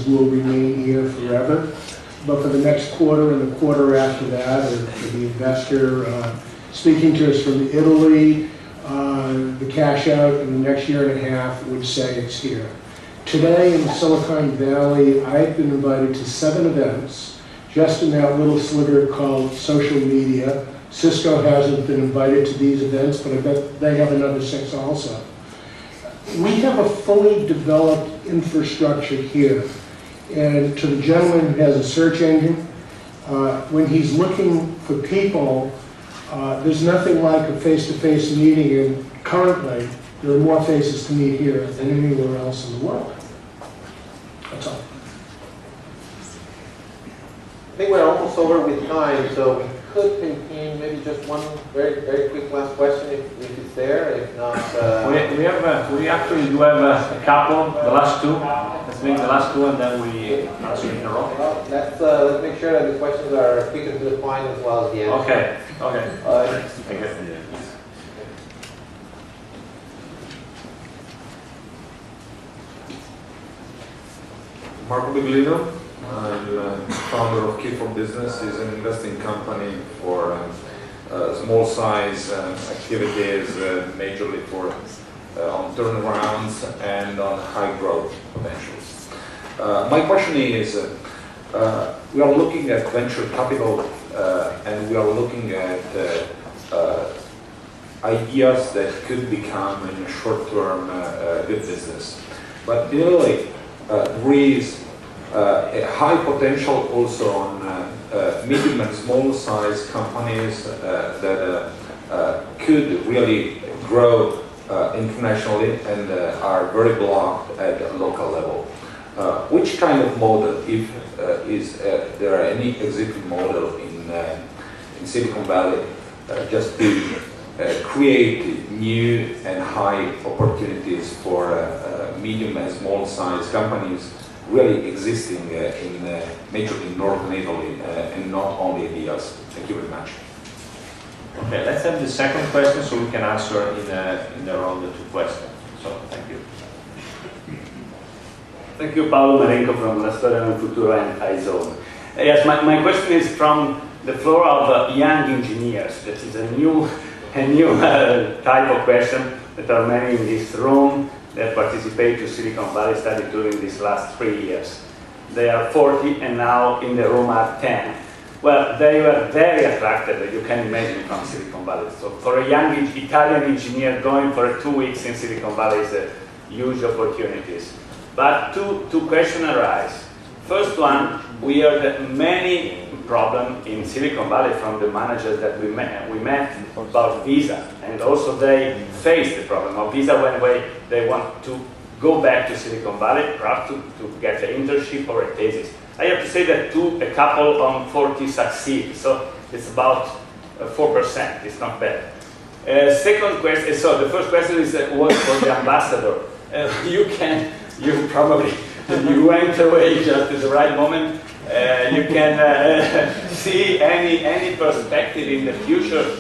will remain here forever. But for the next quarter and the quarter after that, or for the investor speaking to us from Italy, the cash out in the next year and a half would say it's here. Today in Silicon Valley, I've been invited to 7 events, just in that little sliver called social media. Cisco hasn't been invited to these events, but I bet they have another 6 also. We have a fully developed infrastructure here. And to the gentleman who has a search engine, when he's looking for people, there's nothing like a face-to-face meeting, and currently there are more faces to meet here than anywhere else in the world. That's all. I think we're almost over with time, so we could continue. Maybe just one very, very quick last question, if it's there. If not, we actually do have a couple. The last 2. Let's make the last 2, and then we answer in a row. Well, let's make sure that the questions are quick and to the point as well as the answer. Okay. Okay. Thank you. Marco Biglino, I'm founder of Key for Business. Is an investing company for small size activities, majorly for on turnarounds and on high growth potentials. My question is, we are looking at venture capital and we are looking at ideas that could become in a short term good business. But really, there is a high potential also on medium and small size companies that could really grow internationally and are very blocked at a local level. Which kind of model, if is there any executive model in Silicon Valley just to create new and high opportunities for medium and small size companies really existing majorly in Northern Italy and not only in the US? Thank you very much. Okay, let's have the second question so we can answer in the round the 2 questions. So, thank you. Thank you, Paolo Marenco from La Storia del Futuro and iZone. Yes, my question is from the floor of young engineers. That is a new type of question. There are many in this room that participate to Silicon Valley study during these last 3 years. They are 40 and now in the room are 10. Well, they were very attracted, as you can imagine, from Silicon Valley. So for a young Italian engineer going for 2 weeks in Silicon Valley is a huge opportunities. But two questions arise. First one, we heard many problems in Silicon Valley from the managers that we met about visa, and also they faced the problem of visa when they want to go back to Silicon Valley, perhaps to get an internship or a thesis. I have to say that a couple on 40 succeed, so it's about 4%. It's not bad. Second question. So the first question was for the ambassador. You probably went away just at the right moment. You can see any perspective in the future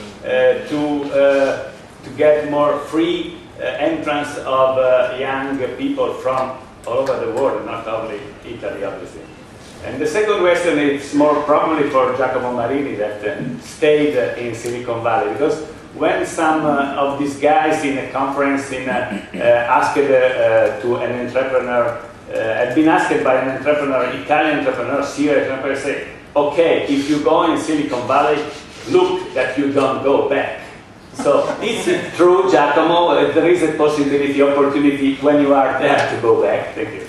to get more free entrance of young people from all over the world, not only Italy, obviously. And the second question is more probably for Giacomo Marini that stayed in Silicon Valley, because when some of these guys in a conference asked to an entrepreneur, had been asked by an entrepreneur, Italian entrepreneur, serious entrepreneur, say, okay, if you go in Silicon Valley, look that you don't go back. So is it true, Giacomo, there is a possibility, opportunity when you are there to go back? Thank you.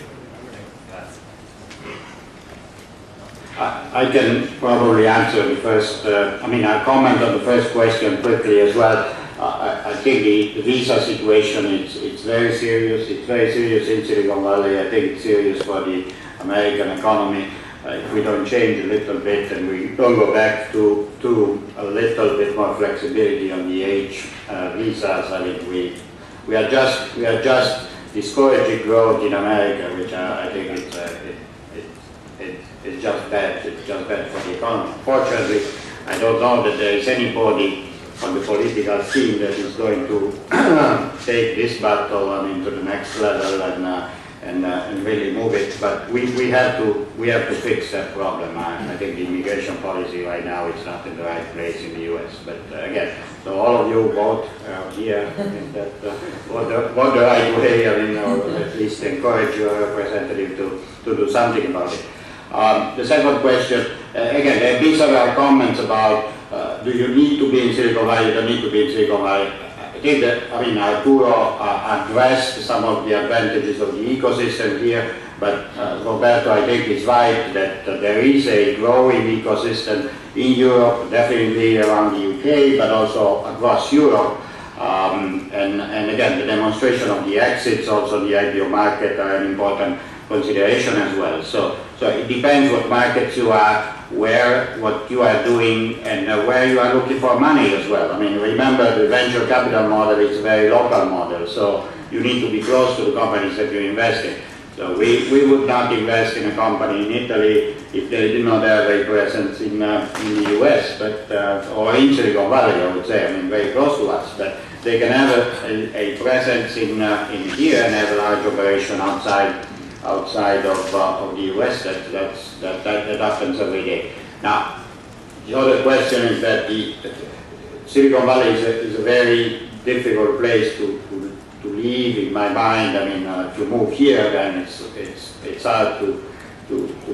I can probably answer the first, I'll comment on the first question quickly as well. I think the visa situation, it's very serious. It's very serious in Silicon Valley. I think it's serious for the American economy. If we don't change a little bit and we don't go back to a little bit more flexibility on the age visas, I think we are just discouraging growth in America, which I think it's just bad. It's just bad for the economy. Fortunately, I don't know that there is anybody on the political scene that is going to take this battle to the next level and really move it. But we have to fix that problem. I think the immigration policy right now is not in the right place in the U.S. But again, so all of you vote here in that what the right way, or at least encourage your representative to do something about it. The second question, again, there have been several comments about do you need to be in Silicon Valley, don't need to be in Silicon Valley. I think that, Arturo addressed some of the advantages of the ecosystem here, but Roberto, I think, is right that there is a growing ecosystem in Europe, definitely around the UK, but also across Europe. And again, the demonstration of the exits, also the IPO market, are an important consideration as well. So it depends what markets you are, what you are doing, and where you are looking for money as well. Remember, the venture capital model is a very local model, so you need to be close to the companies that you invest in. So we would not invest in a company in Italy if they did not have a presence in the US, or in Silicon Valley, I would say, very close to us. But they can have a presence in here and have a large operation outside of the US. That happens every day. Now, the other question is that the Silicon Valley is a very difficult place to live, in my mind. If you move here, then it's hard to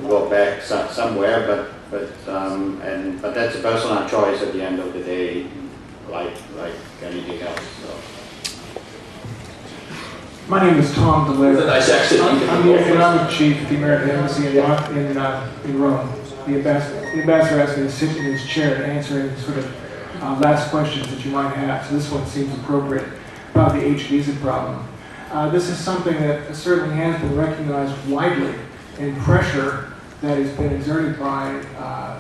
go back somewhere. But that's a personal choice at the end of the day, like anything else. So. My name is Tom DeLaire. It's a nice accent. I'm the economic chief at the American Embassy in Rome. The ambassador asked me to sit in his chair and answer any sort of last questions that you might have. So this one seems appropriate about the H visa problem. This is something that certainly has been recognized widely, and pressure that has been exerted by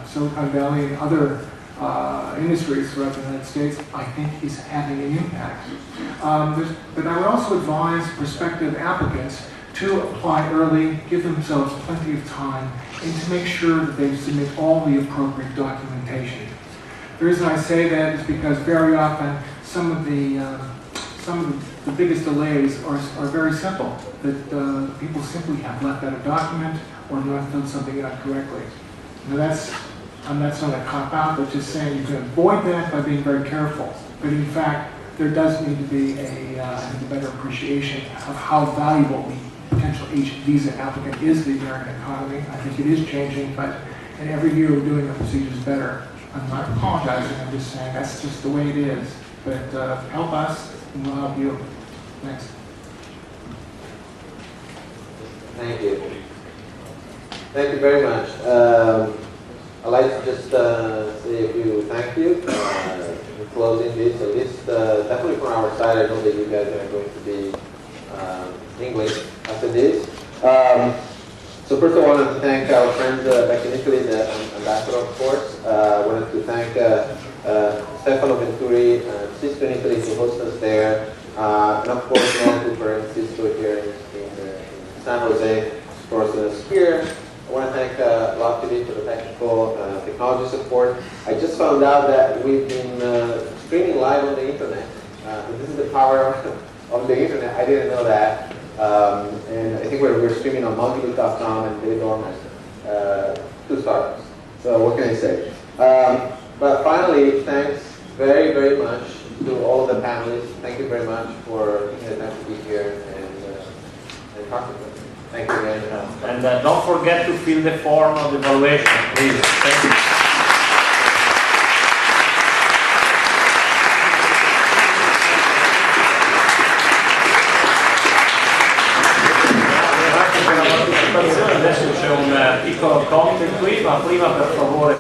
Silicon Valley and other industries throughout the United States, I think, is having an impact. But I would also advise prospective applicants to apply early, give themselves plenty of time, and to make sure that they submit all the appropriate documentation. The reason I say that is because very often some of the biggest delays are very simple, that people simply have left out a document or not filled something out correctly. Now that's not a cop-out, but just saying you can avoid that by being very careful. But in fact, there does need to be a better appreciation of how valuable the potential H visa applicant is to the American economy. I think it is changing, and every year we're doing the procedures better. I'm not apologizing, I'm just saying that's just the way it is. But help us, and we'll help you. Thanks. Thank you. Thank you very much. I'd like to just say a few thank you in closing this. At least definitely from our side, I know that you guys are going to be English after this. So first I wanted to thank our friends back in Italy, the ambassador, of course. I wanted to thank Stefano, Venturi, Cisco in Italy to host us there. And of course, Cooper and Cisco here in San Jose for us here. I want to thank Logitech for the technical technology support. I just found out that we've been streaming live on the internet. This is the power of the internet. I didn't know that. And I think we're streaming on multiloop.com and Leitersdorf, 2 stars. So what can I say? But finally, thanks very, very much to all of the panelists. Thank you very much for taking the time to be here and talk with us. Thank you very much. And don't forget to fill the form of evaluation, please. Thank you. Adesso c'è un piccolo cocktail qui, ma prima per favore